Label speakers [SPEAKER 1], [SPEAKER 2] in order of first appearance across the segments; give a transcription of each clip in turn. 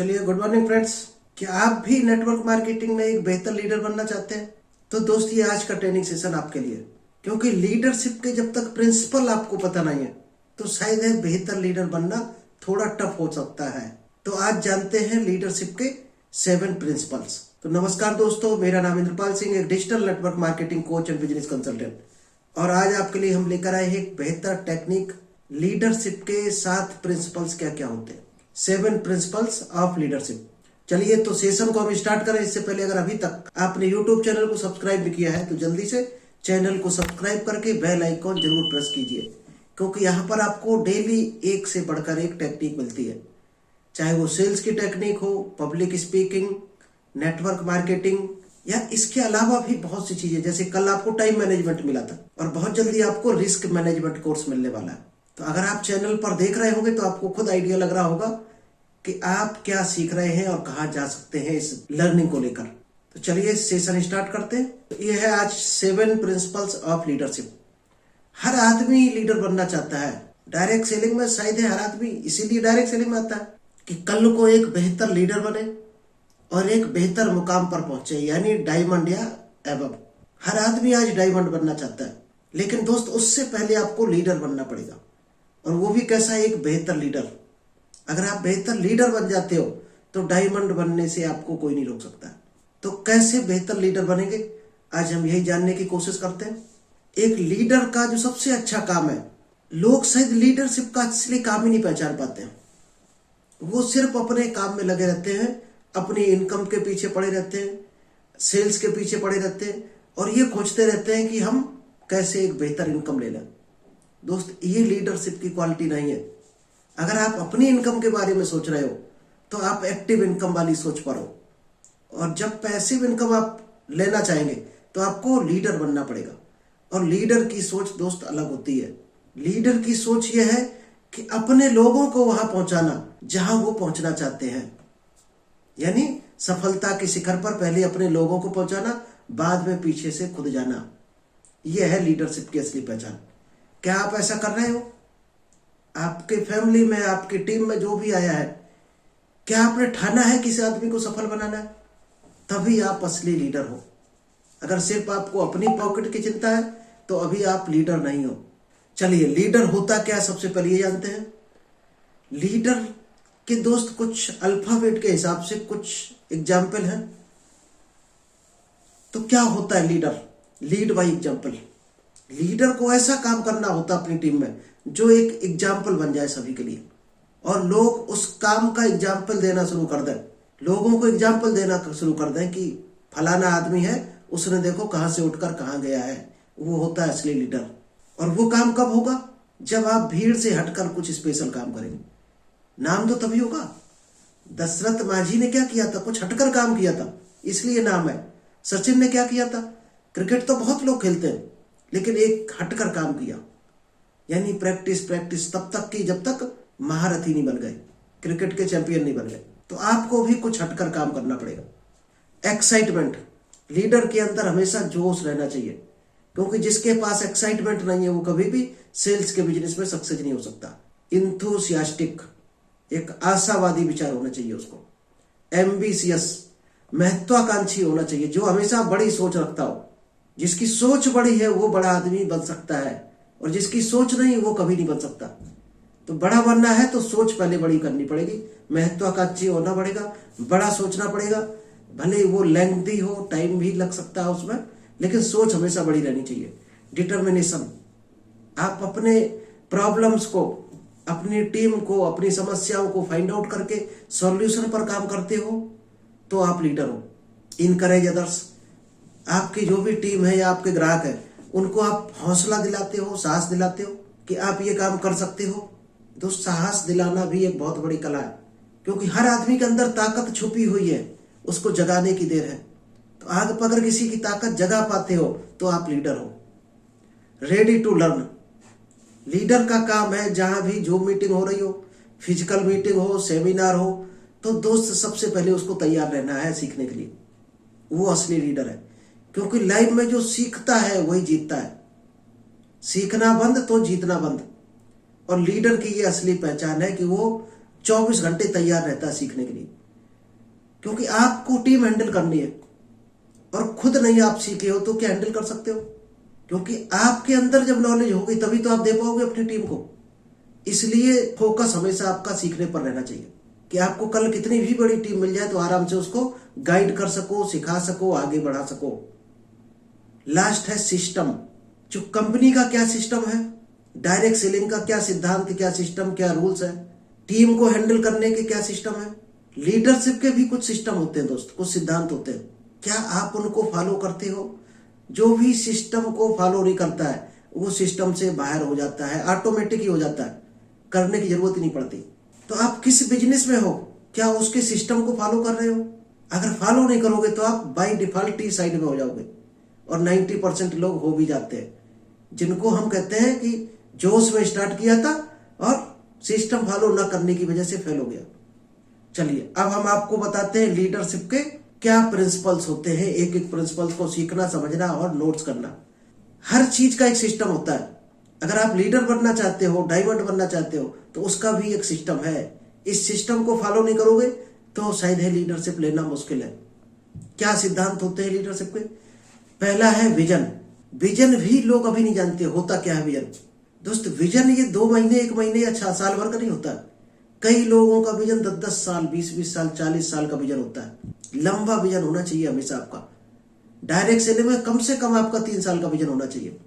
[SPEAKER 1] चलिए, good morning friends. क्या आप भी नेटवर्क मार्केटिंग में एक बेहतर लीडर बनना चाहते हैं? तो दोस्त, ये आज का ट्रेनिंग सेशन आपके लिए, क्योंकि लीडरशिप के जब तक प्रिंसिपल आपको पता नहीं है तो शायद है बेहतर लीडर बनना थोड़ा टफ हो सकता है। तो आज जानते हैं लीडरशिप के 7 प्रिंसिपल्स। तो नमस्कार दोस्तों, मेरा नाम इंद्रपाल सिंह, एक digital network marketing coach and business consultant. और आज आपके लिए हम लेकर आए हैं एक बेहतर टेक्निक, लीडरशिप के 7 प्रिंसिपल्स क्या क्या होते हैं, 7 प्रिंसिपल्स ऑफ लीडरशिप। चलिए, तो सेशन को हम स्टार्ट करें। इससे पहले अगर अभी तक आपने यूट्यूब चैनल को सब्सक्राइब नहीं किया है तो जल्दी से चैनल को सब्सक्राइब करके बेल आइकॉन जरूर प्रेस कीजिए, क्योंकि यहाँ पर आपको डेली एक से बढ़कर एक टेक्निक मिलती है, चाहे वो सेल्स की टेक्निक हो, पब्लिक स्पीकिंग, नेटवर्क मार्केटिंग, या इसके अलावा भी बहुत सी चीजें। जैसे कल आपको टाइम मैनेजमेंट मिला था और बहुत जल्दी आपको रिस्क मैनेजमेंट कोर्स मिलने वाला है। तो अगर आप चैनल पर देख रहे होंगे तो आपको खुद आइडिया लग रहा होगा कि आप क्या सीख रहे हैं और कहाँ जा सकते हैं इस लर्निंग को लेकर। तो चलिए सेशन स्टार्ट करते हैं। तो ये है आज 7 प्रिंसिपल्स ऑफ लीडरशिप। हर आदमी लीडर बनना चाहता है। डायरेक्ट सेलिंग में शायद है हर आदमी इसीलिए डायरेक्ट सेलिंग में आता है कि कल को एक बेहतर लीडर बने और एक बेहतर मुकाम पर पहुंचे, यानी डायमंड या एबव। हर आदमी आज डायमंड बनना चाहता है, लेकिन दोस्त उससे पहले आपको लीडर बनना पड़ेगा। और वो भी कैसा, एक बेहतर लीडर। अगर आप बेहतर लीडर बन जाते हो तो डायमंड बनने से आपको कोई नहीं रोक सकता। तो कैसे बेहतर लीडर बनेंगे, आज हम यही जानने की कोशिश करते हैं। एक लीडर का जो सबसे अच्छा काम है, लोग शायद लीडरशिप का असली काम ही नहीं पहचान पाते हैं। वो सिर्फ अपने काम में लगे रहते हैं, अपनी इनकम के पीछे पड़े रहते हैं, सेल्स के पीछे पड़े रहते हैं और ये खोजते रहते हैं कि हम कैसे एक बेहतर इनकम ले लें। दोस्त, ये लीडरशिप की क्वालिटी नहीं है। अगर आप अपनी इनकम के बारे में सोच रहे हो तो आप एक्टिव इनकम वाली सोच पर हो, और जब पैसिव इनकम आप लेना चाहेंगे तो आपको लीडर बनना पड़ेगा। और लीडर की सोच दोस्त अलग होती है। लीडर की सोच यह है कि अपने लोगों को वहां पहुंचाना जहां वो पहुंचना चाहते हैं, यानी सफलता के शिखर पर पहले अपने लोगों को पहुंचाना, बाद में पीछे से खुद जाना। यह है लीडरशिप की असली पहचान। क्या आप ऐसा कर रहे हो? आपके फैमिली में, आपकी टीम में जो भी आया है, क्या आपने ठाना है किसी आदमी को सफल बनाना है? तभी आप असली लीडर हो। अगर सिर्फ आपको अपनी पॉकेट की चिंता है तो अभी आप लीडर नहीं हो। चलिए, लीडर होता क्या है सबसे पहले ये जानते हैं। लीडर के दोस्त कुछ अल्फाबेट के हिसाब से कुछ एग्जाम्पल हैं। तो क्या होता है leader? Lead by example. Leader को ऐसा काम करना होता अपनी टीम में जो एक एग्जाम्पल बन जाए सभी के लिए, और लोग उस काम का एग्जाम्पल देना शुरू कर दें। लोगों को एग्जाम्पल देना शुरू कर दें कि फलाना आदमी है, उसने देखो कहां से उठकर कहां गया है। वो होता है असली लीडर। और वो काम कब होगा? जब आप भीड़ से हटकर कुछ स्पेशल काम करेंगे। नाम तो तभी होगा। दशरथ माझी ने क्या किया था? कुछ हटकर काम किया था, इसलिए नाम है। सचिन ने क्या किया था? क्रिकेट तो बहुत लोग खेलते हैं, लेकिन एक हटकर काम किया, यानी प्रैक्टिस प्रैक्टिस तब तक की जब तक महारथी नहीं बन गए, क्रिकेट के चैंपियन नहीं बन गए। तो आपको भी कुछ हटकर काम करना पड़ेगा। एक्साइटमेंट। लीडर के अंदर हमेशा जोश रहना चाहिए, क्योंकि जिसके पास एक्साइटमेंट नहीं है वो कभी भी सेल्स के बिजनेस में सक्सेस नहीं हो सकता। इंथुसियास्टिक। एक आशावादी विचार होना चाहिए उसको। एम्बिशियस। महत्वाकांक्षी होना चाहिए, जो हमेशा बड़ी सोच रखता हो। जिसकी सोच बड़ी है वो बड़ा आदमी बन सकता है, और जिसकी सोच नहीं वो कभी नहीं बन सकता। तो बड़ा बनना है तो सोच पहले बड़ी करनी पड़ेगी, महत्वाकांक्षी होना पड़ेगा, बड़ा सोचना पड़ेगा। भले वो लेंथी हो, टाइम भी लग सकता है उसमें, लेकिन सोच हमेशा बड़ी रहनी चाहिए। डिटर्मिनेशन। आप अपने प्रॉब्लम्स को, अपनी टीम को, अपनी समस्याओं को फाइंड आउट करके सॉल्यूशन पर काम करते हो तो आप लीडर हो। Encourage others. आपकी जो भी टीम है या आपके ग्राहक है, उनको आप हौसला दिलाते हो, साहस दिलाते हो कि आप ये काम कर सकते हो। तो साहस दिलाना भी एक बहुत बड़ी कला है, क्योंकि हर आदमी के अंदर ताकत छुपी हुई है, उसको जगाने की देर है। तो आग पर अगर किसी की ताकत जगा पाते हो तो आप लीडर हो। Ready to learn. लीडर का काम है जहां भी जो मीटिंग हो रही हो, फिजिकल मीटिंग हो, सेमिनार हो, तो दोस्त सबसे पहले उसको तैयार रहना है सीखने के लिए। वो असली लीडर है, क्योंकि लाइफ में जो सीखता है वही जीतता है। सीखना बंद तो जीतना बंद। और लीडर की ये असली पहचान है कि वो 24 घंटे तैयार रहता है सीखने के लिए। क्योंकि आपको टीम हैंडल करनी है और खुद नहीं आप सीखे हो तो क्या हैंडल कर सकते हो? क्योंकि आपके अंदर जब नॉलेज होगी तभी तो आप दे पाओगे अपनी टीम को। इसलिए फोकस हमेशा आपका सीखने पर रहना चाहिए कि आपको कल कितनी भी बड़ी टीम मिल जाए तो आराम से उसको गाइड कर सको, सिखा सको, आगे बढ़ा सको। लास्ट है सिस्टम। जो कंपनी का क्या सिस्टम है, डायरेक्ट सेलिंग का क्या सिद्धांत, क्या सिस्टम, क्या रूल्स है, टीम को हैंडल करने के क्या सिस्टम है। लीडरशिप के भी कुछ सिस्टम होते हैं दोस्त, कुछ सिद्धांत होते हैं। क्या आप उनको फॉलो करते हो? जो भी सिस्टम को फॉलो नहीं करता है वो सिस्टम से बाहर हो जाता है, ऑटोमेटिक ही हो जाता है, करने की जरूरत ही नहीं पड़ती। तो आप किस बिजनेस में हो, क्या उसके सिस्टम को फॉलो कर रहे हो? अगर फॉलो नहीं करोगे तो आप बाय डिफॉल्ट ही साइड में हो जाओगे। और 90% लोग हो भी जाते हैं, जिनको हम कहते हैं कि जोश में स्टार्ट किया था और सिस्टम फॉलो न करने की वजह से फेल हो गया। चलिए अब हम आपको बताते हैं लीडरशिप के क्या प्रिंसिपल्स होते हैं। एक एक प्रिंसिपल्स को सीखना, समझना और नोट्स करना। हर चीज का एक सिस्टम होता है। अगर आप लीडर बनना चाहते हो, डायमंड बनना चाहते हो तो उसका भी एक सिस्टम है। इस सिस्टम को फॉलो नहीं करोगे तो शायद है लीडरशिप लेना मुश्किल है। क्या सिद्धांत होते हैं लीडरशिप के? पहला है विजन। विजन भी लोग अभी नहीं जानते होता क्या है विजन। दोस्त विजन ये 2 महीने, 1 महीने या 6 साल भर का नहीं होता। कई लोगों का विजन 10-10 साल, 20-20 साल, 40 साल का विजन होता है। लंबा विजन होना चाहिए हमेशा आपका। डायरेक्ट सेलिंग में कम से कम आपका 3 साल का विजन होना चाहिए।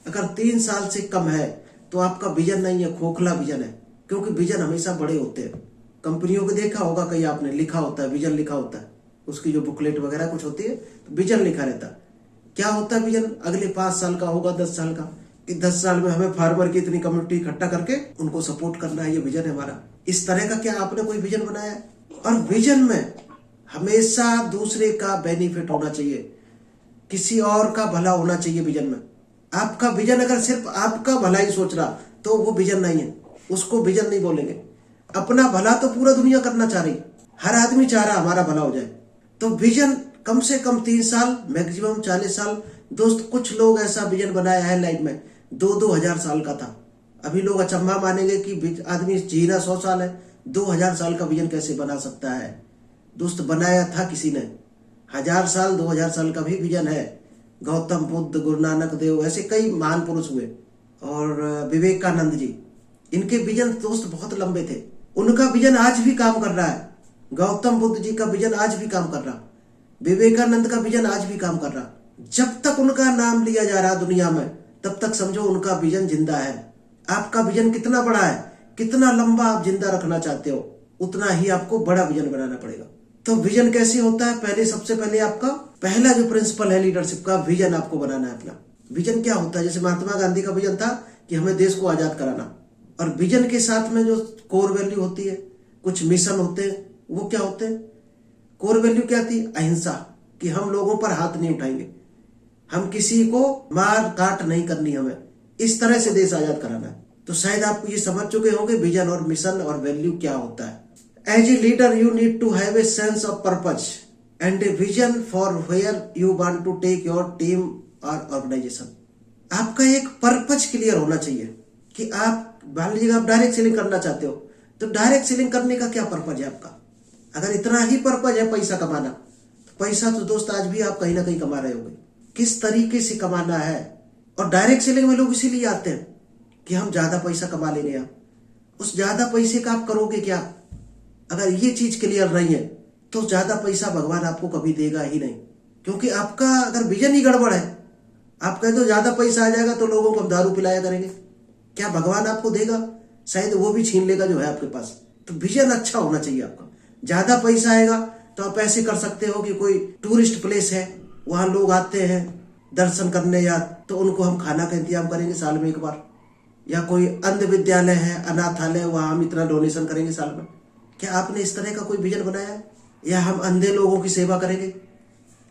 [SPEAKER 1] अगर 3 साल से कम है तो आपका विजन नहीं है, खोखला विजन है। क्योंकि विजन हमेशा बड़े होते हैं। कंपनियों को देखा होगा कहीं आपने, लिखा होता है विजन, लिखा होता है उसकी जो बुकलेट वगैरह कुछ होती है तो विजन लिखा रहता है। क्या होता है विजन? अगले 5 साल का होगा, 10 साल का, कि 10 साल में हमें फार्मर की इतनी कम्युनिटी इकट्ठा करके उनको सपोर्ट करना है, ये विजन है हमारा। इस तरह का क्या आपने कोई विजन बनाया है? और विजन में हमेशा दूसरे का बेनिफिट होना चाहिए, किसी और का भला होना चाहिए विजन में। आपका विजन अगर सिर्फ आपका भला ही सोच रहा तो वो विजन नहीं है, उसको विजन नहीं बोलेंगे। अपना भला तो पूरा दुनिया करना चाह रही, हर आदमी चाह रहा हमारा भला हो जाए। तो विजन कम से कम 3 साल, मैक्सिमम 40 साल। दोस्त कुछ लोग ऐसा विजन बनाया है लाइफ में 2-2 हजार साल का था। अभी लोग अचंभा मानेंगे कि आदमी जीना 100 साल है, 2000 साल का विजन कैसे बना सकता है? दोस्त बनाया था किसी ने। 1000 साल, 2000 साल का भी विजन है। गौतम बुद्ध, गुरु नानक देव, ऐसे कई महान पुरुष हुए। और विवेकानंद जी, इनके विजन दोस्त बहुत लंबे थे। उनका विजन आज भी काम कर रहा है। गौतम बुद्ध जी का विजन आज भी काम कर रहा, विवेकानंद का विजन आज भी काम कर रहा। जब तक उनका नाम लिया जा रहा दुनिया में तब तक समझो उनका विजन जिंदा है। आपका विजन कितना बड़ा है, कितना लंबा आप जिंदा रखना चाहते हो, उतना ही आपको बड़ा विजन बनाना पड़ेगा। तो विजन कैसे होता है? सबसे पहले आपका पहला जो प्रिंसिपल है लीडरशिप का, विजन आपको बनाना है अपना। विजन क्या होता है? जैसे महात्मा गांधी का विजन था कि हमें देश को आजाद कराना, और विजन के साथ में जो कोर वैल्यू होती है, कुछ मिशन होते हैं, वो क्या होते हैं? कोर वैल्यू क्या थी? अहिंसा, कि हम लोगों पर हाथ नहीं उठाएंगे, हम किसी को मार काट नहीं करनी, हमें इस तरह से देश आजाद कराना है। तो शायद आप ये समझ चुके होंगे विजन और मिशन और वैल्यू क्या होता है। As a leader you need to have a sense of purpose and a vision for where you want to take your team और ऑर्गेनाइजेशन। आपका एक पर्पज क्लियर होना चाहिए कि आप मान लीजिए आप डायरेक्ट सेलिंग करना चाहते हो तो डायरेक्ट सेलिंग करने का क्या पर्पज है आपका। अगर इतना ही पर्पज है पैसा कमाना, तो पैसा तो दोस्त आज भी आप कहीं ना कहीं कमा रहे होंगे। किस तरीके से कमाना है? और डायरेक्ट सेलिंग में लोग इसीलिए आते हैं कि हम ज्यादा पैसा कमा लेंगे। आप उस ज्यादा पैसे का आप करोगे क्या? अगर ये चीज क्लियर नहीं है तो ज्यादा पैसा भगवान आपको कभी देगा ही नहीं। क्योंकि आपका अगर विजन ही गड़बड़ है, आप कहते हो ज्यादा पैसा आ जाएगा तो लोगों को हम दारू पिलाया करेंगे, क्या भगवान आपको देगा? शायद वो भी छीन लेगा जो है आपके पास। तो विजन अच्छा होना चाहिए आपका। ज्यादा पैसा आएगा तो आप ऐसे कर सकते हो कि कोई टूरिस्ट प्लेस है, वहां लोग आते हैं दर्शन करने, या तो उनको हम खाना का इंतजाम करेंगे साल में 1 बार। या कोई अंध विद्यालय है, अनाथालय, वहां हम इतना डोनेशन करेंगे साल में। क्या आपने इस तरह का कोई विजन बनाया है? या हम अंधे लोगों की सेवा करेंगे?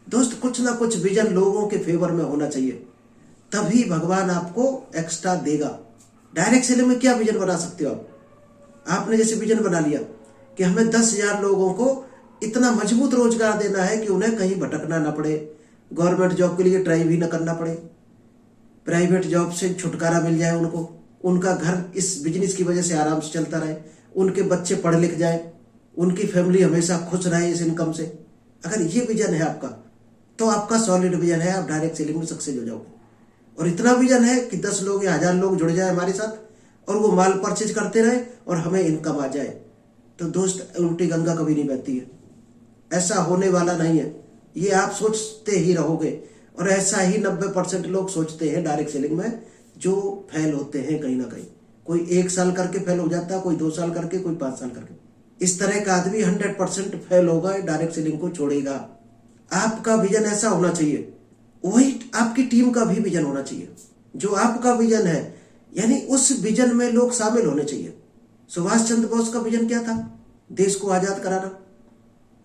[SPEAKER 1] दोस्त कुछ ना कुछ विजन लोगों के फेवर में होना चाहिए, तभी भगवान आपको एक्स्ट्रा देगा। डायरेक्ट सेलिंग में क्या विजन बना सकते हो आप? आपने जैसे विजन बना लिया कि हमें 10,000 लोगों को इतना मजबूत रोजगार देना है कि उन्हें कहीं भटकना ना पड़े, गवर्नमेंट जॉब के लिए ट्राई भी ना करना पड़े, प्राइवेट जॉब से छुटकारा मिल जाए उनको, उनका घर इस बिजनेस की वजह से आराम से चलता रहे, उनके बच्चे पढ़ लिख जाए, उनकी फैमिली हमेशा खुश रहे इस इनकम से। अगर ये विजन है आपका तो आपका सॉलिड विजन है, आप डायरेक्ट सेलिंग में सक्सेस हो जाओगे। और इतना विजन है कि 10 लोग या 1000 लोग जुड़ जाए हमारे साथ और वो माल परचेज करते रहे और हमें इनकम आ जाए, तो दोस्त उल्टी गंगा कभी नहीं बहती है। ऐसा होने वाला नहीं है, ये आप सोचते ही रहोगे। और ऐसा ही 90% लोग सोचते हैं डायरेक्ट सेलिंग में, जो फेल होते हैं कहीं ना कहीं। कोई 1 साल करके फेल हो जाता है, कोई 2 साल करके, कोई 5 साल करके। इस तरह का आदमी 100% फेल होगा, डायरेक्ट सेलिंग को छोड़ेगा। आपका विजन ऐसा होना चाहिए, वही आपकी टीम का भी विजन होना चाहिए। जो आपका विजन है यानी उस विजन में लोग शामिल होने चाहिए। सुभाष चंद्र बोस का विजन क्या था? देश को आजाद कराना,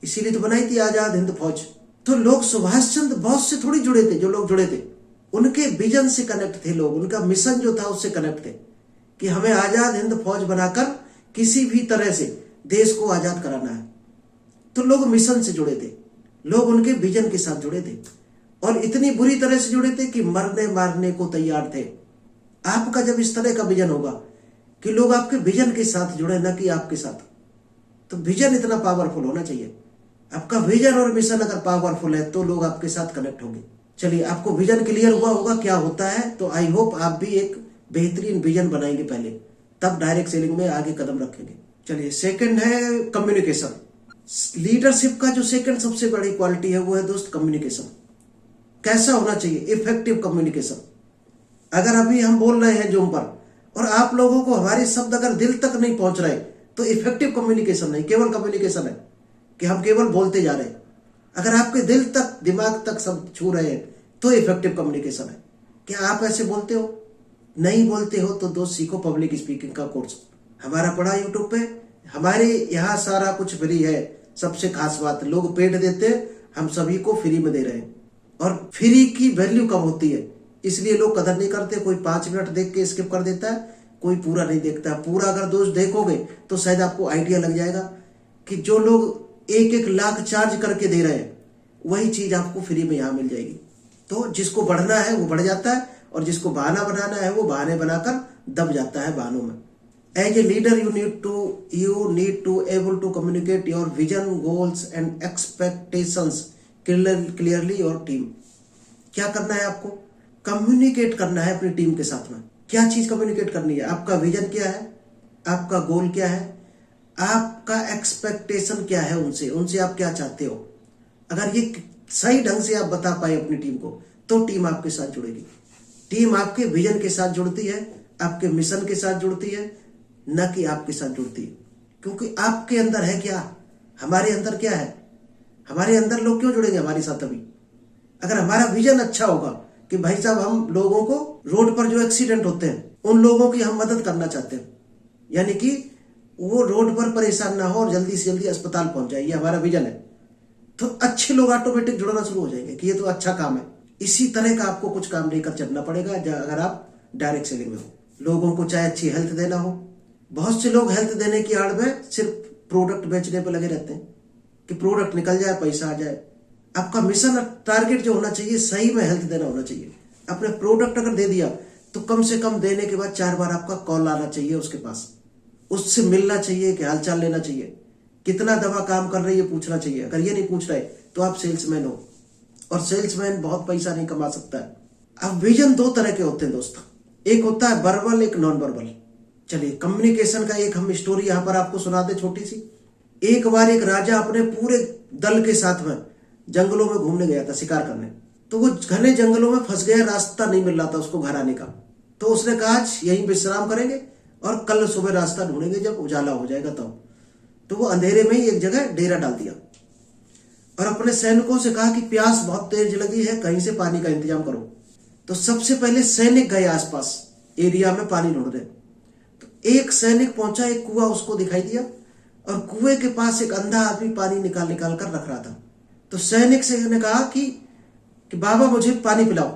[SPEAKER 1] इसीलिए तो बनाई थी आजाद हिंद फौज। तो लोग सुभाष चंद्र बोस से थोड़ी जुड़े थे, जो लोग जुड़े थे उनके विजन से कनेक्ट थे लोग, उनका मिशन जो था उससे कनेक्ट थे कि हमें आजाद हिंद फौज बनाकर किसी भी तरह से देश को आजाद कराना है। तो लोग मिशन से जुड़े थे, लोग उनके विजन के साथ जुड़े थे और इतनी बुरी तरह से जुड़े थे कि मरने मारने को तैयार थे। आपका जब इस तरह का विजन होगा कि लोग आपके विजन के साथ जुड़े, न कि आपके साथ, तो विजन इतना पावरफुल होना चाहिए। आपका विजन और मिशन अगर पावरफुल है तो लोग आपके साथ कनेक्ट होंगे। चलिए, आपको विजन क्लियर हुआ होगा क्या होता है, तो आई होप आप भी एक बेहतरीन विजन बनाएंगे पहले, तब डायरेक्ट सेलिंग में आगे कदम रखेंगे। चलिए, सेकंड है कम्युनिकेशन। लीडरशिप का जो सेकंड सबसे बड़ी क्वालिटी है वो है दोस्त कम्युनिकेशन। कैसा होना चाहिए? Effective communication. अगर अभी हम बोल रहे हैं जूम पर और आप लोगों को हमारे शब्द अगर दिल तक नहीं पहुंच रहे तो इफेक्टिव कम्युनिकेशन नहीं, केवल कम्युनिकेशन है कि हम केवल बोलते जा रहे हैं। अगर आपके दिल तक दिमाग तक सब छू रहे हैं तो इफेक्टिव कम्युनिकेशन है। क्या आप ऐसे बोलते हो? नहीं बोलते हो तो दोस्त सीखो पब्लिक स्पीकिंग का कोर्स, हमारा पड़ा यूट्यूब पे। हमारे यहाँ सारा कुछ फ्री है। सबसे खास बात, लोग पेड देते हैं, हम सभी को फ्री में दे रहे हैं और फ्री की वैल्यू कम होती है, इसलिए लोग कदर नहीं करते। कोई 5 मिनट देख के स्किप कर देता है, कोई पूरा नहीं देखता। पूरा अगर दोस्त देखोगे तो शायद आपको आइडिया लग जाएगा कि जो लोग 1-1 लाख चार्ज करके दे रहे हैं वही चीज आपको फ्री में यहाँ मिल जाएगी। तो जिसको बढ़ना है वो बढ़ जाता है और जिसको बहाना बनाना है वो बहाने बनाकर दब जाता है बहानों में। As a leader you need to able to communicate your vision, goals and expectations clearly your team. क्या करना है आपको? कम्युनिकेट करना है अपनी टीम के साथ में। क्या चीज कम्युनिकेट करनी है? आपका विजन क्या है, आपका गोल क्या है, आपका एक्सपेक्टेशन क्या है उनसे आप क्या चाहते हो। अगर ये सही ढंग से आप बता पाए अपनी टीम को तो टीम आपके साथ जुड़ेगी। टीम आपके विजन के साथ जुड़ती है, आपके मिशन के साथ जुड़ती है, न कि आपके साथ जुड़ती है। क्योंकि आपके अंदर है क्या, हमारे अंदर क्या है, हमारे अंदर लोग क्यों जुड़ेंगे हमारे साथ अभी? अगर हमारा विजन अच्छा होगा कि भाई साहब हम लोगों को रोड पर जो एक्सीडेंट होते हैं उन लोगों की हम मदद करना चाहते हैं, यानी कि वो रोड पर परेशान ना हो और जल्दी से जल्दी अस्पताल पहुंच जाए, ये हमारा विजन है, तो अच्छे लोग ऑटोमेटिक जुड़ना शुरू हो जाएंगे कि ये तो अच्छा काम है। इसी तरह का आपको कुछ काम लेकर चलना पड़ेगा अगर आप डायरेक्ट सेलिंग में हो। लोगों को चाहे अच्छी हेल्थ देना हो, बहुत से लोग हेल्थ देने की आड़ में सिर्फ प्रोडक्ट बेचने पर लगे रहते हैं कि प्रोडक्ट निकल जाए पैसा आ जाए। आपका मिशन टारगेट जो होना चाहिए सही में हेल्थ देना होना चाहिए। अपने प्रोडक्ट अगर दे दिया तो कम से कम देने के बाद 4 बार आपका कॉल आना चाहिए उसके पास, उससे मिलना चाहिए कि हालचाल लेना चाहिए, कितना दवा काम कर रही है पूछना चाहिए। अगर ये नहीं पूछ रहे तो आप सेल्समैन हो और सेल्समैन बहुत पैसा नहीं कमा सकता है। अब विजन 2 तरह के होते हैं दोस्त, एक होता है वर्बल, एक नॉन वर्बल। चलिए, कम्युनिकेशन का एक हम स्टोरी यहां पर आपको सुना दे छोटी सी। एक बार एक राजा अपने पूरे दल के साथ में जंगलों में घूमने गया था शिकार करने। तो वो घने जंगलों में फंस गया, रास्ता नहीं मिल रहा था उसको घर आने का। तो उसने कहा आज यहीं विश्राम करेंगे और कल सुबह रास्ता ढूंढेंगे जब उजाला हो जाएगा तब। तो वो अंधेरे में ही एक जगह डेरा डाल दिया और अपने सैनिकों से कहा कि प्यास बहुत तेज लगी है, कहीं से पानी का इंतजाम करो। तो सबसे पहले सैनिक गए आसपास एरिया में पानी ढूंढ रहे। तो एक सैनिक पहुंचा, एक कुआं उसको दिखाई दिया और कुएं के पास एक अंधा आदमी पानी निकाल निकाल कर रख रहा था। तो सैनिक से ने कहा कि बाबा मुझे पानी पिलाओ।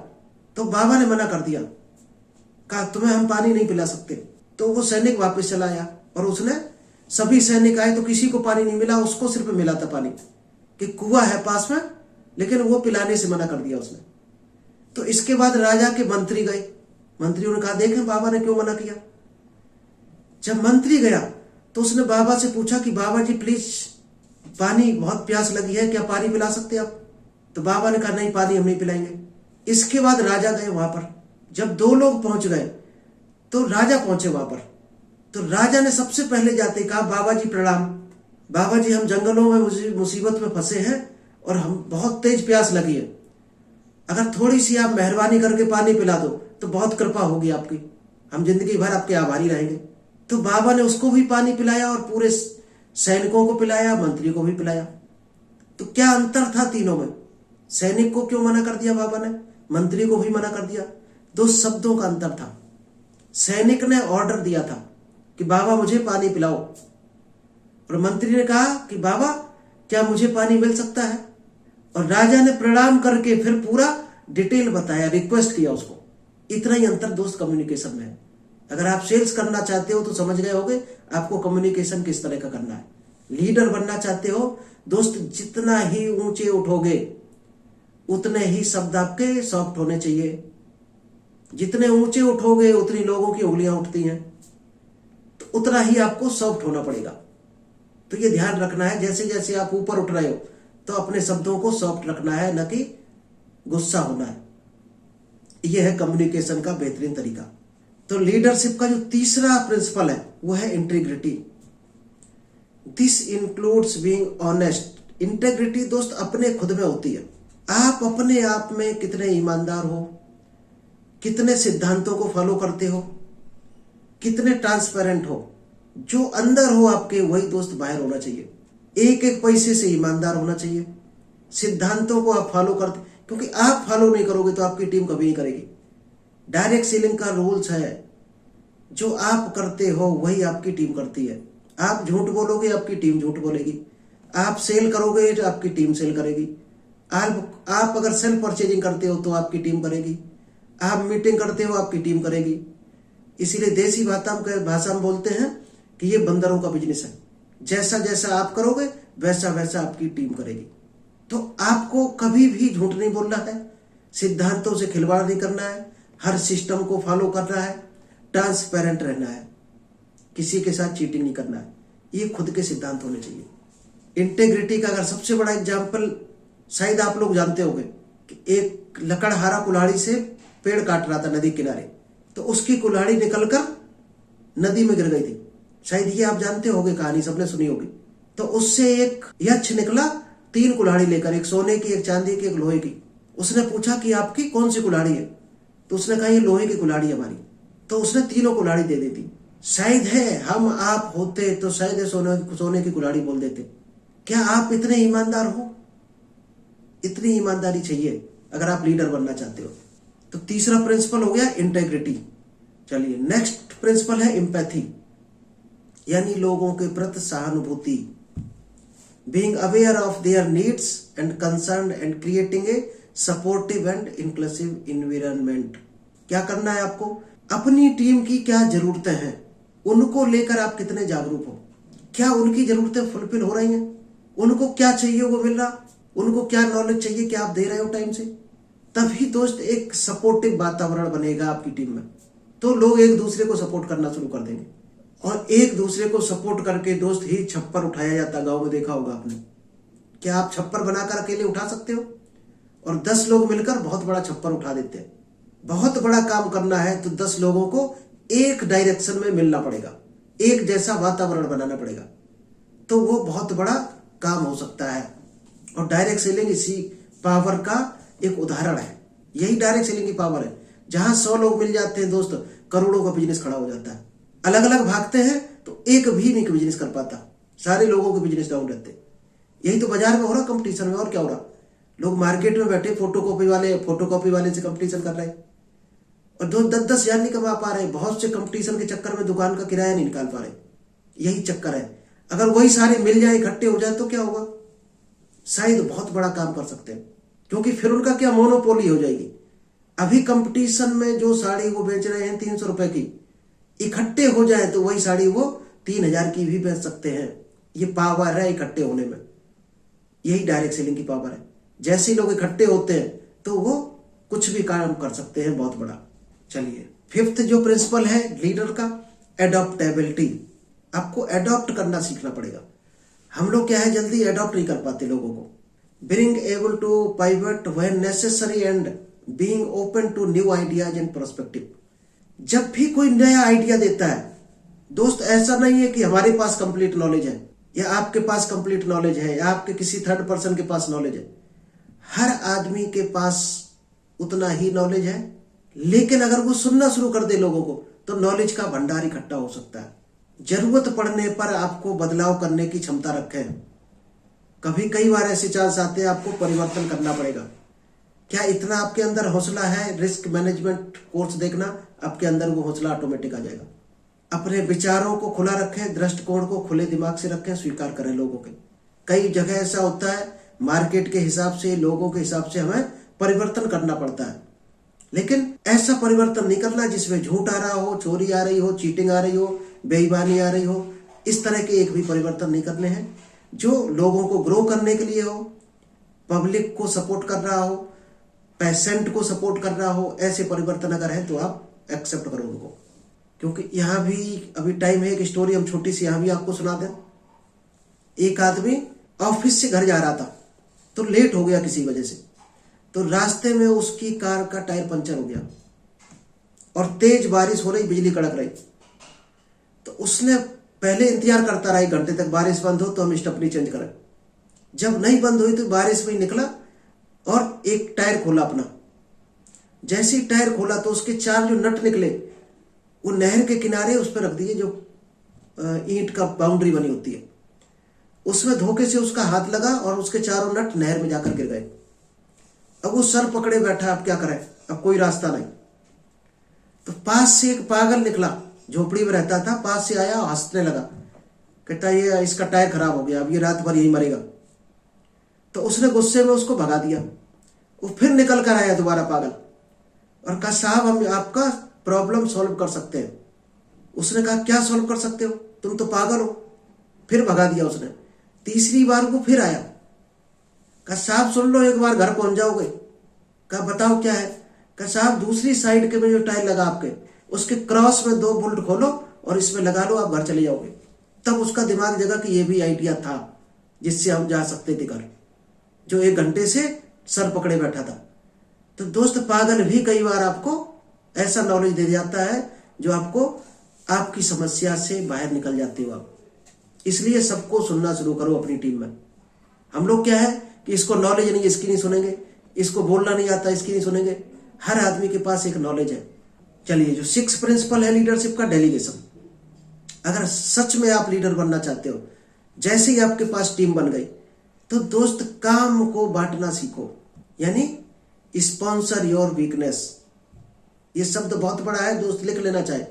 [SPEAKER 1] तो बाबा ने मना कर दिया, कहा तुम्हें हम पानी नहीं पिला सकते। तो वो सैनिक वापस चला आया और उसने सभी सैनिक आए तो किसी को पानी नहीं मिला, उसको सिर्फ मिला था पानी कि कुआं है पास में, लेकिन वो पिलाने से मना कर दिया उसने। तो इसके बाद राजा के मंत्री गए, मंत्रियों ने कहा देखें बाबा ने क्यों मना किया। जब मंत्री गया तो उसने बाबा से पूछा कि बाबा जी प्लीज पानी, बहुत प्यास लगी है, क्या पानी पिला सकते आप? तो बाबा ने कहा नहीं, पानी हम नहीं पिलाएंगे। इसके बाद राजा गए वहां पर। जब दो लोग पहुंच गए तो राजा पहुंचे वहां पर। तो राजा ने सबसे पहले जाते कहा, बाबा जी प्रणाम, बाबा जी हम जंगलों में मुसीबत में फंसे हैं और हम बहुत तेज प्यास लगी है, अगर थोड़ी सी आप मेहरबानी करके पानी पिला दो तो बहुत कृपा होगी आपकी, हम जिंदगी भर आपके आभारी रहेंगे। तो बाबा ने उसको भी पानी पिलाया और पूरे सैनिकों को पिलाया, मंत्री को भी पिलाया। तो क्या अंतर था तीनों में? सैनिक को क्यों मना कर दिया बाबा ने, मंत्री को भी मना कर दिया? दो शब्दों का अंतर था। सैनिक ने ऑर्डर दिया था कि बाबा मुझे पानी पिलाओ, और मंत्री ने कहा कि बाबा क्या मुझे पानी मिल सकता है? और राजा ने प्रणाम करके फिर पूरा डिटेल बताया, रिक्वेस्ट किया उसको। इतना ही अंतर दोस्त कम्युनिकेशन में है। अगर आप सेल्स करना चाहते हो तो समझ गए होगे आपको कम्युनिकेशन किस तरह का करना है। लीडर बनना चाहते हो दोस्त, जितना ही ऊंचे उठोगे उतने ही शब्द आपके सॉफ्ट होने चाहिए। जितने ऊंचे उठोगे उतनी लोगों की उंगलियां उठती हैं, तो उतना ही आपको सॉफ्ट होना पड़ेगा। तो ये ध्यान रखना है, जैसे जैसे आप ऊपर उठ रहे हो तो अपने शब्दों को सॉफ्ट रखना है, न कि गुस्सा होना है। यह है कम्युनिकेशन का बेहतरीन तरीका। तो लीडरशिप का जो तीसरा प्रिंसिपल है वो है integrity. This includes being honest. Integrity दोस्त अपने खुद में होती है। आप अपने आप में कितने ईमानदार हो, कितने सिद्धांतों को फॉलो करते हो, कितने ट्रांसपेरेंट हो। जो अंदर हो आपके वही दोस्त बाहर होना चाहिए। एक एक पैसे से ईमानदार होना चाहिए। सिद्धांतों को आप फॉलो करते, क्योंकि आप फॉलो नहीं करोगे तो आपकी टीम कभी नहीं करेगी। डायरेक्ट सेलिंग का रूल्स है, जो आप करते हो वही आपकी टीम करती है। आप झूठ बोलोगे आपकी टीम झूठ बोलेगी, आप सेल करोगे तो आपकी टीम सेल करेगी। आप अगर सेल्फ परचेजिंग करते हो तो आपकी टीम करेगी, आप मीटिंग करते हो आपकी टीम करेगी। इसीलिए देसी भाषा में बोलते हैं कि ये बंदरों का बिजनेस है। जैसा जैसा आप करोगे वैसा वैसा आपकी टीम करेगी। तो आपको कभी भी झूठ नहीं बोलना है, सिद्धांतों से खिलवाड़ नहीं करना है, हर सिस्टम को फॉलो करना है, ट्रांसपेरेंट रहना है, किसी के साथ चीटिंग नहीं करना है। ये खुद के सिद्धांत होने चाहिए। इंटेग्रिटी का अगर सबसे बड़ा एग्जाम्पल शायद आप लोग जानते होंगे कि एक लकड़हारा कुल्हाड़ी से पेड़ काट रहा था नदी किनारे, तो उसकी कुल्हाड़ी निकलकर नदी में गिर गई थी। शायद ये आप जानते होंगे, कहानी सबने सुनी होगी। तो उससे एक यक्ष निकला 3 कुल्हाड़ी लेकर, एक सोने की, एक चांदी की, एक लोहे की। उसने पूछा कि आपकी कौन सी कुल्हाड़ी है? तो उसने कहा ये लोहे की कुल्हाड़ी है हमारी। तो उसने तीनों कुल्हाड़ी दे दी थी। शायद है हम आप होते तो शायद सोने की कुल्हाड़ी बोल देते। क्या आप इतने ईमानदार हो? इतनी ईमानदारी चाहिए अगर आप लीडर बनना चाहते हो। तो तीसरा प्रिंसिपल हो गया इंटेग्रिटी। चलिए नेक्स्ट प्रिंसिपल है एम्पैथी, यानी लोगों के प्रति सहानुभूति। Being aware of their needs and concern and creating a supportive and inclusive environment. क्या करना है आपको? अपनी टीम की क्या जरूरतें हैं उनको लेकर आप कितने जागरूक हो। क्या उनकी जरूरतें फुलफिल हो रही हैं? उनको क्या चाहिए वो मिल रहा? उनको क्या नॉलेज चाहिए क्या आप दे रहे हो टाइम से? तभी दोस्त एक सपोर्टिव वातावरण बनेगा आपकी टीम में। तो लोग एक दूसरे को सपोर्ट करना शुरू कर देंगे, और एक दूसरे को सपोर्ट करके दोस्त ही छप्पर उठाया जाता। गांव में देखा होगा आपने। क्या आप छप्पर बनाकर अकेले उठा सकते हो? और 10 लोग मिलकर बहुत बड़ा छप्पर उठा देते हैं। बहुत बड़ा काम करना है तो 10 लोगों को एक डायरेक्शन में मिलना पड़ेगा, एक जैसा वातावरण बनाना पड़ेगा, तो वो बहुत बड़ा काम हो सकता है। और डायरेक्ट सेलिंग इसी पावर का एक उदाहरण है। यही डायरेक्ट सेलिंग की पावर है। जहां 100 लोग मिल जाते हैं दोस्त, करोड़ों का बिजनेस खड़ा हो जाता है। अलग अलग भागते हैं तो एक भी नहीं बिजनेस कर पाता, सारे लोगों के बिजनेस डाउन रहते। यही तो बाजार में हो रहा कंपटीशन में, और क्या हो रहा? लोग मार्केट में बैठे फोटोकॉपी वाले से कंपटीशन कर रहे हैं और 10-10 हजार नहीं कमा पा रहे। बहुत से कंपटीशन के चक्कर में दुकान का किराया नहीं निकाल पा रहे। यही चक्कर है। अगर वही सारे मिल जाए, इकट्ठे हो जाए तो क्या होगा? शायद बहुत बड़ा काम कर सकते हैं, क्योंकि फिर उनका क्या मोनोपोली हो जाएगी। अभी कंपटीशन में जो साड़ी वो बेच रहे हैं 300 रुपए की, इकट्ठे हो जाए तो वही साड़ी वो 3000 की भी बेच सकते हैं। ये पावर है इकट्ठे होने में। यही डायरेक्ट सेलिंग की पावर है। जैसे लोग इकट्ठे होते हैं तो वो कुछ भी काम कर सकते हैं बहुत बड़ा। चलिए 5th जो प्रिंसिपल है लीडर का, एडॉप्टेबिलिटी। आपको अडॉप्ट करना सीखना पड़ेगा। हम लोग क्या है, जल्दी अडॉप्ट नहीं कर पाते लोगों को। Being able to pivot when necessary and being open to new ideas and perspective. जब भी कोई नया आइडिया देता है दोस्त, ऐसा नहीं है कि हमारे पास कंप्लीट नॉलेज है या आपके पास कंप्लीट नॉलेज है या आपके किसी थर्ड पर्सन के पास नॉलेज है। हर आदमी के पास उतना ही नॉलेज है, लेकिन अगर वो सुनना शुरू कर दे लोगों को तो नॉलेज का भंडार इकट्ठा हो सकता है। जरूरत पड़ने पर आपको बदलाव करने की क्षमता रखें। कभी कई बार ऐसे चांस आते हैं आपको परिवर्तन करना पड़ेगा। क्या इतना आपके अंदर हौसला है? रिस्क मैनेजमेंट कोर्स देखना, आपके अंदर वो हौसला ऑटोमेटिक आ जाएगा। अपने विचारों को खुला रखें, दृष्टिकोण को खुले दिमाग से रखें, स्वीकार करें लोगों के। कई जगह ऐसा होता है, मार्केट के हिसाब से, लोगों के हिसाब से हमें परिवर्तन करना पड़ता है, लेकिन ऐसा परिवर्तन नहीं करना जिसमें झूठ आ रहा हो, चोरी आ रही हो, चीटिंग आ रही हो, बेईमानी आ रही हो। इस तरह के एक भी परिवर्तन नहीं करने हैं। जो लोगों को ग्रो करने के लिए हो, पब्लिक को सपोर्ट कर रहा हो, पेशेंट को सपोर्ट कर रहा हो, ऐसे परिवर्तन अगर है तो आप एक्सेप्ट करो उनको। क्योंकि यहाँ भी अभी टाइम है, एक स्टोरी हम छोटी सी यहाँ भी आपको सुना दें। एक आदमी ऑफिस से घर जा रहा था तो लेट हो गया किसी वजह से, तो रास्ते में उसकी कार का टायर पंचर हो गया और तेज बारिश हो रही, बिजली कड़क रही। तो उसने पहले इंतजार करता रहा 1 घंटे तक, बारिश बंद हो तो हम स्टेपनी चेंज करें। जब नहीं बंद हुई तो बारिश में ही निकला और एक टायर खोला अपना। जैसे ही टायर खोला तो उसके 4 जो नट निकले वो नहर के किनारे उस पर रख दिए, जो ईंट का बाउंड्री बनी होती है। उसमें धोखे से उसका हाथ लगा और उसके 4 नट नहर में जाकर गिर गए। अब वो सर पकड़े बैठा, अब क्या करें, अब कोई रास्ता नहीं। तो पास से एक पागल निकला, झोपड़ी में रहता था, पास से आया और हंसने लगा, कहता ये इसका टायर खराब हो गया, अब ये रात भर यही मरेगा। तो उसने गुस्से में उसको भगा दिया। वो फिर निकल कर आया दोबारा पागल और कहा साहब हम आपका प्रॉब्लम सॉल्व कर सकते हैं। उसने कहा क्या सॉल्व कर सकते हो, तुम तो पागल हो। फिर भगा दिया उसने। तीसरी बार वो फिर आया, कहा साहब सुन लो, एक बार घर पहुंच जाओगे। कहा बताओ क्या है। कहा साहब दूसरी साइड के में जो टायर लगा आपके, उसके क्रॉस में 2 बोल्ट खोलो और इसमें लगा लो, आप घर चले जाओगे। तब उसका दिमाग जगा कि ये भी आइडिया था जिससे हम जा सकते थे घर, जो 1 घंटे से सर पकड़े बैठा था। तो दोस्त पागल भी कई बार आपको ऐसा नॉलेज दे जाता है जो आपको आपकी समस्या से बाहर निकल जाते हो आप। इसलिए सबको सुनना शुरू करो अपनी टीम में। हम लोग क्या है कि इसको नॉलेज नहीं, इसकी नहीं सुनेंगे, इसको बोलना नहीं आता, इसकी नहीं सुनेंगे। हर आदमी के पास एक नॉलेज है। चलिए, जो 6 प्रिंसिपल है लीडरशिप का, डेलीगेशन। अगर सच में आप लीडर बनना चाहते हो, जैसे ही आपके पास टीम बन गई तो दोस्त काम को बांटना सीखो। यानी स्पॉन्सर योर वीकनेस, ये शब्द बहुत बड़ा है दोस्त, लिख लेना चाहे।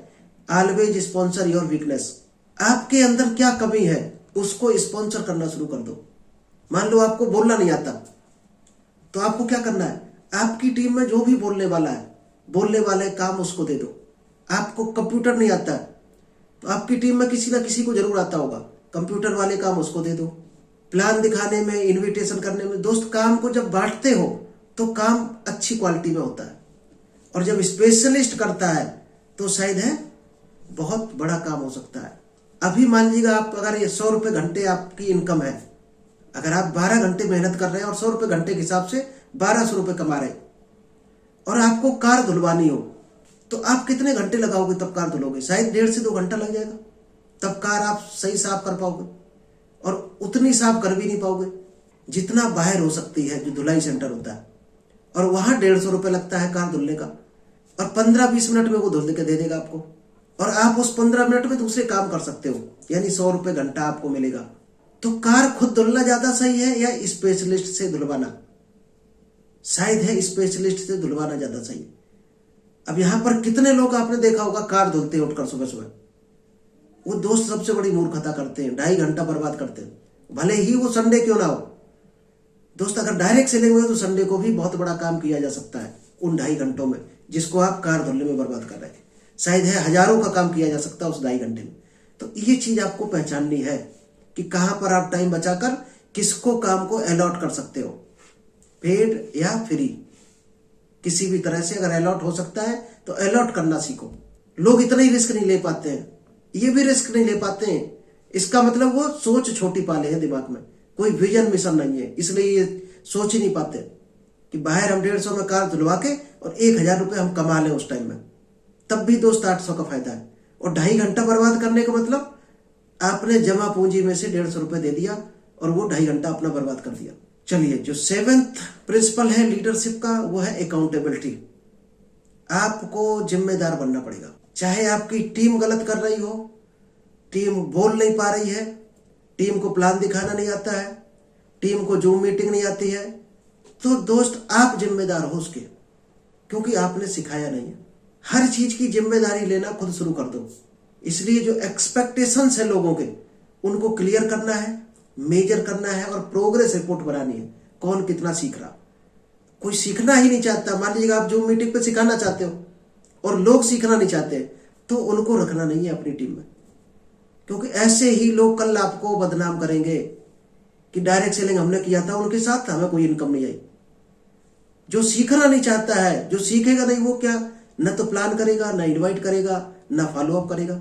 [SPEAKER 1] Always sponsor your weakness. आपके अंदर क्या कमी है उसको स्पॉन्सर करना शुरू कर दो। मान लो आपको बोलना नहीं आता, तो आपको क्या करना है, आपकी टीम में जो भी बोलने वाला है, बोलने वाले काम उसको दे दो। आपको कंप्यूटर नहीं आता है तो आपकी टीम में किसी ना किसी को जरूर आता होगा, कंप्यूटर वाले काम उसको दे दो। प्लान दिखाने में, इनविटेशन करने में, दोस्त काम को जब बांटते हो तो काम अच्छी क्वालिटी में होता है। और जब स्पेशलिस्ट करता है तो शायद है बहुत बड़ा काम हो सकता है। अभी मान लीजिएगा आप, अगर ये 100 रुपये घंटे आपकी इनकम है, अगर आप 12 घंटे मेहनत कर रहे हैं और 100 रुपये घंटे के हिसाब से 1200 रुपये कमा रहे, और आपको कार धुलवानी हो तो आप कितने घंटे लगाओगे तब कार धुलोगे? शायद 1.5 से 2 घंटा लग जाएगा, तब कार आप सही साफ कर पाओगे। और उतनी साफ कर भी नहीं पाओगे जितना बाहर हो सकती है, जो धुलाई सेंटर होता है, और वहां 150 रुपये लगता है कार धुलने का, और 15-20 मिनट में वो धुल के दे देगा आपको, और आप उस 15 मिनट में दूसरे काम कर सकते हो, यानी 100 रुपये घंटा आपको मिलेगा। तो कार खुद धुलना ज्यादा सही है या स्पेशलिस्ट से धुलवाना? शायद है स्पेशलिस्ट से धुलवाना ज्यादा सही है। अब यहां पर कितने लोग आपने देखा होगा कार धुलते उठकर सुबह सुबह, वो दोस्त सबसे बड़ी मूर्खता करते हैं, 2.5 घंटा बर्बाद करते हैं, भले ही वो संडे क्यों ना हो। दोस्त अगर डायरेक्ट सेलिंग में हो तो संडे को भी बहुत बड़ा काम किया जा सकता है उन 2.5 घंटों में, जिसको आप कार धुलने में बर्बाद कर रहे थे। शायद है हजारों का काम किया जा सकता है उस 2.5 घंटे में। तो ये चीज आपको पहचाननी है कि कहां पर आप टाइम बचाकर किसको काम को अलॉट कर सकते हो, पेड या फ्री, किसी भी तरह से अगर अलॉट हो सकता है तो अलॉट करना सीखो। लोग इतना ही रिस्क नहीं ले पाते हैं, ये भी रिस्क नहीं ले पाते हैं इसका मतलब वो सोच छोटी पाले हैं दिमाग में, कोई विजन मिशन नहीं है, इसलिए ये सोच ही नहीं पाते कि बाहर हम 150 में कार धुलवा के और 1000 रुपये हम कमा लें उस टाइम में, तब भी दोस्त 800 का फायदा है। और 2.5 घंटा बर्बाद करने का मतलब आपने जमा पूंजी में से 150 रुपये दे दिया और वो 2.5 घंटा अपना बर्बाद कर दिया। चलिए, जो 7th प्रिंसिपल है लीडरशिप का वो है अकाउंटेबिलिटी। आपको जिम्मेदार बनना पड़ेगा। चाहे आपकी टीम गलत कर रही हो, टीम बोल नहीं पा रही है, टीम को प्लान दिखाना नहीं आता है, टीम को जूम मीटिंग नहीं आती है, तो दोस्त आप जिम्मेदार हो उसके, क्योंकि आपने सिखाया नहीं है। हर चीज की जिम्मेदारी लेना खुद शुरू कर दो। इसलिए जो एक्सपेक्टेशंस है लोगों के, उनको क्लियर करना है, मेजर करना है और प्रोग्रेस रिपोर्ट बनानी है। कौन कितना सीख रहा, कोई सीखना ही नहीं चाहता। मान लीजिए आप जूम मीटिंग पे सिखाना चाहते हो और लोग सीखना नहीं चाहते, तो उनको रखना नहीं है अपनी टीम में, क्योंकि ऐसे ही लोग कल आपको बदनाम करेंगे कि डायरेक्ट सेलिंग हमने किया था उनके साथ, हमें कोई इनकम नहीं आई। जो सीखना नहीं चाहता है, जो सीखेगा नहीं, वो क्या न तो प्लान करेगा, न इनवाइट करेगा, न फॉलो अप करेगा,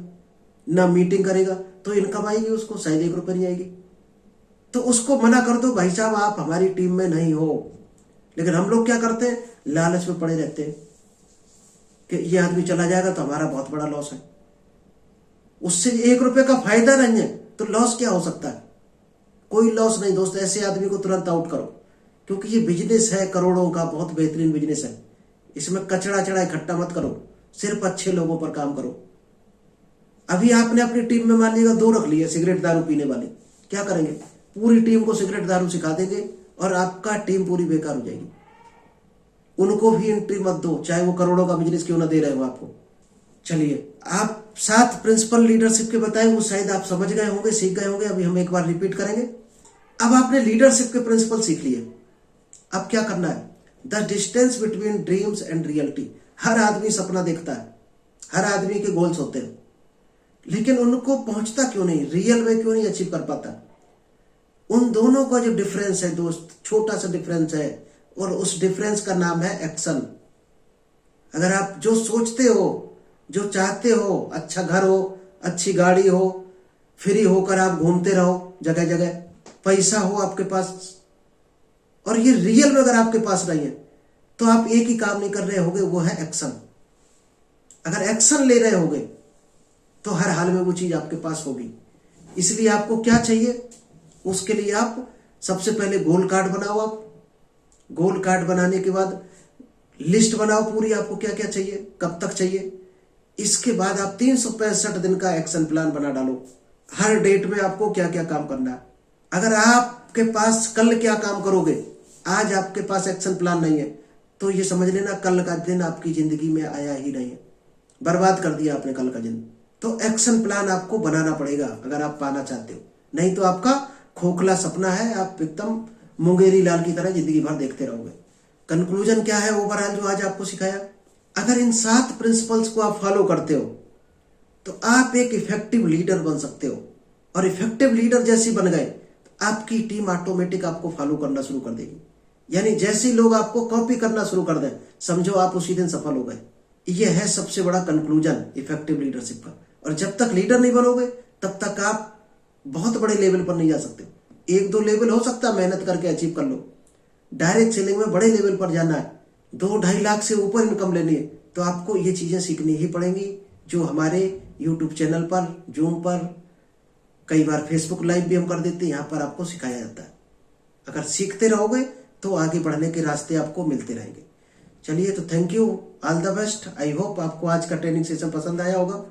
[SPEAKER 1] न मीटिंग करेगा, तो इनकम आएगी उसको शायद 1 रुपये नहीं आएगी। तो उसको मना कर दो, भाई साहब आप हमारी टीम में नहीं हो। लेकिन हम लोग क्या करते हैं, लालच में पड़े रहते हैं कि ये आदमी चला जाएगा तो हमारा बहुत बड़ा लॉस है, उससे 1 रुपये का फायदा नहीं है, तो लॉस क्या हो सकता है? कोई लॉस नहीं दोस्त। ऐसे आदमी को तुरंत आउट करो, क्योंकि ये बिजनेस है करोड़ों का, बहुत बेहतरीन बिजनेस है। इसमें कचड़ा चढ़ा इकट्ठा मत करो, सिर्फ अच्छे लोगों पर काम करो। अभी आपने अपनी टीम में मान लीजिएगा 2 रख लिए सिगरेट दारू पीने वाले, क्या करेंगे? पूरी टीम को सिगरेट दारू सिखा देंगे और आपका टीम पूरी बेकार हो जाएगी। उनको भी एंट्री मत दो, चाहे वो करोड़ों का बिजनेस क्यों ना दे रहे हो आपको। चलिए, आप 7 प्रिंसिपल लीडरशिप के बताए, वो शायद आप समझ गए होंगे, सीख गए होंगे। अभी हम एक बार रिपीट करेंगे। अब आपने लीडरशिप के प्रिंसिपल सीख लिए, अब क्या करना है? The distance between dreams and reality. हर आदमी सपना देखता है, हर आदमी के गोल्स होते हैं, लेकिन उनको पहुंचता क्यों नहीं, रियल में क्यों नहीं अचीव कर पाता? उन दोनों का जो डिफरेंस है दोस्त, छोटा सा डिफरेंस है, और उस डिफरेंस का नाम है एक्शन। अगर आप जो सोचते हो, जो चाहते हो, अच्छा घर हो, अच्छी गाड़ी हो, फ्री होकर आप घूमते रहो जगह जगह, पैसा हो आपके पास, और ये रियल में अगर आपके पास नहीं है, तो आप एक ही काम नहीं कर रहे होगे, वो है एक्शन। अगर एक्शन ले रहे होगे तो हर हाल में वो चीज आपके पास होगी। इसलिए आपको क्या चाहिए? उसके लिए आप सबसे पहले गोल कार्ड बनाओ। आप गोल कार्ड बनाने के बाद लिस्ट बनाओ पूरी, आपको क्या क्या चाहिए, कब तक चाहिए। इसके बाद आप 365 दिन का एक्शन प्लान बना डालो। हर डेट में आपको क्या क्या काम करना है। अगर आपके पास कल क्या काम करोगे, आज आपके पास एक्शन प्लान नहीं है, तो ये समझ लेना कल का दिन आपकी जिंदगी में आया ही नहीं है, बर्बाद कर दिया आपने कल का दिन। तो एक्शन प्लान आपको बनाना पड़ेगा अगर आप पाना चाहते हो, नहीं तो आपका खोखला सपना है, आप एकदम मुंगेरी लाल की तरह जिंदगी भर देखते रहोगे। कंक्लूजन क्या है ओवरऑल जो आज आपको सिखाया? अगर इन 7 प्रिंसिपल्स को आप फॉलो करते हो तो आप एक इफेक्टिव लीडर बन सकते हो, और इफेक्टिव लीडर जैसे बन गए तो आपकी टीम ऑटोमेटिक आपको फॉलो करना शुरू कर देगी। यानी जैसे लोग आपको कॉपी करना शुरू कर दें, समझो आप उसी दिन सफल हो गए। यह है सबसे बड़ा कंक्लूजन इफेक्टिव लीडरशिप का। और जब तक लीडर नहीं बनोगे तब तक आप बहुत बड़े लेवल पर नहीं जा सकते। 1-2 लेवल हो सकता है, मेहनत करके अचीव कर लो। डायरेक्ट सेलिंग में बड़े लेवल पर जाना है, 2-2.5 लाख से ऊपर इनकम लेनी है, तो आपको ये चीजें सीखनी ही पड़ेंगी, जो हमारे यूट्यूब चैनल पर, जूम पर, कई बार फेसबुक लाइव भी हम कर देते हैं, यहाँ पर आपको सिखाया जाता है। अगर सीखते रहोगे तो आगे बढ़ने के रास्ते आपको मिलते रहेंगे। चलिए, तो thank you, all the best. I hope आपको आज का ट्रेनिंग सेशन पसंद आया होगा।